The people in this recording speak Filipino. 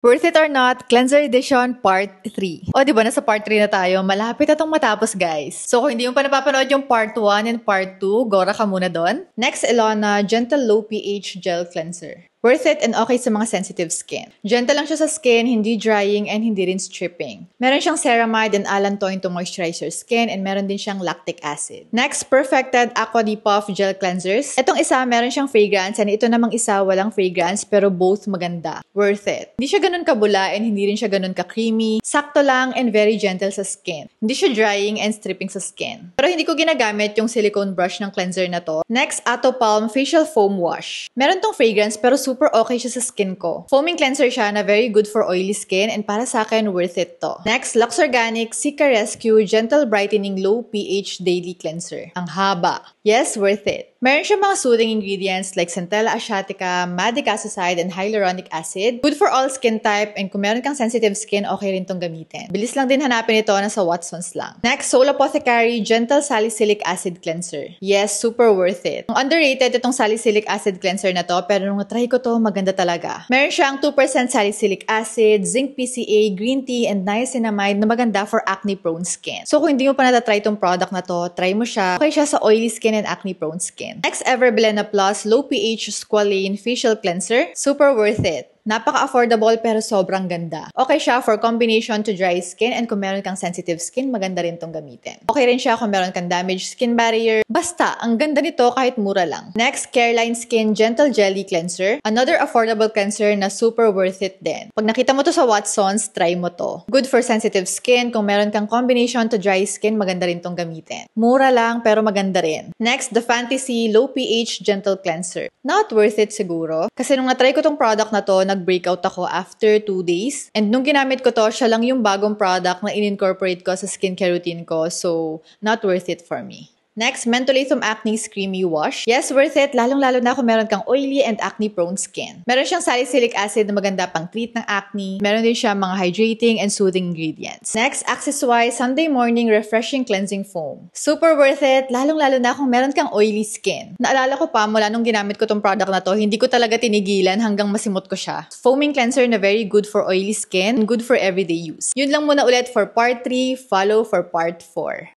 Worth it or not, Cleanser Edition Part 3. O, di ba nasa Part 3 na tayo? Malapit na itong matapos, guys. So, kung hindi mo pa napapanood yung Part 1 and Part 2, gora ka muna doon. Next, Ilona Gentle Low pH Gel Cleanser. Worth it and okay sa mga sensitive skin. Gentle lang siya sa skin, hindi drying, and hindi rin stripping. Meron siyang ceramide and allantoin to moisturize your skin, and meron din siyang lactic acid. Next, Perfected Aqua Di Puff Gel Cleansers. Itong isa, meron siyang fragrance, and ito namang isa, walang fragrance, pero both maganda. Worth it. Hindi siya ganun kabula, and hindi rin siya ganun ka-creamy. Sakto lang, and very gentle sa skin. Hindi siya drying and stripping sa skin. Pero hindi ko ginagamit yung silicone brush ng cleanser na to. Next, Ato Palm Facial Foam Wash. Meron tong fragrance, pero super okay siya sa skin ko. Foaming cleanser siya na very good for oily skin and para sa akin, worth it to. Next, Lux Organic Cica Rescue Gentle Brightening Low pH Daily Cleanser. Ang haba. Yes, worth it. Meron siya mga soothing ingredients like Centella asiatica, Madecassoside, and hyaluronic acid. Good for all skin type, and kung meron kang sensitive skin, okay rin tong gamitin. Bilis lang din hanapin ito, nasa Watsons lang. Next, Soul Apothecary Gentle Salicylic Acid Cleanser. Yes, super worth it. Underrated itong salicylic acid cleanser na to, pero nung natry ko to, maganda talaga. Meron siyang 2% salicylic acid, zinc PCA, green tea, and niacinamide na maganda for acne-prone skin. So kung hindi mo pa natatry itong product na to, try mo siya. Okay siya sa oily skin and acne-prone skin. Next, Everblena Plus Low pH Squalane Facial Cleanser. Super worth it. Napaka-affordable pero sobrang ganda. Okay siya for combination to dry skin, and kung meron kang sensitive skin, maganda rin tong gamitin. Okay rin siya kung meron kang damaged skin barrier. Basta, ang ganda nito kahit mura lang. Next, Careline Skin Gentle Jelly Cleanser. Another affordable cleanser na super worth it din. Pag nakita mo to sa Watsons, try mo to. Good for sensitive skin. Kung meron kang combination to dry skin, maganda rin tong gamitin. Mura lang pero maganda rin. Next, The Fantasy Low pH Gentle Cleanser. Not worth it siguro. Kasi nung natry ko tong product na to, nag-breakout ako after 2 days. And nung ginamit ko to, siya lang yung bagong product na in-incorporate ko sa skincare routine ko. So, not worth it for me. Next, Mentholatum Acne Creamy Wash. Yes, worth it, lalong-lalo na kung meron kang oily and acne-prone skin. Meron siyang salicylic acid na maganda pang treat ng acne. Meron din siya mga hydrating and soothing ingredients. Next, Accesswise Sunday Morning Refreshing Cleansing Foam. Super worth it, lalong-lalo na kung meron kang oily skin. Naalala ko pa, mula nung ginamit ko tong product na to, hindi ko talaga tinigilan hanggang masimot ko siya. Foaming cleanser na very good for oily skin and good for everyday use. Yun lang muna ulit for part 3, follow for part 4.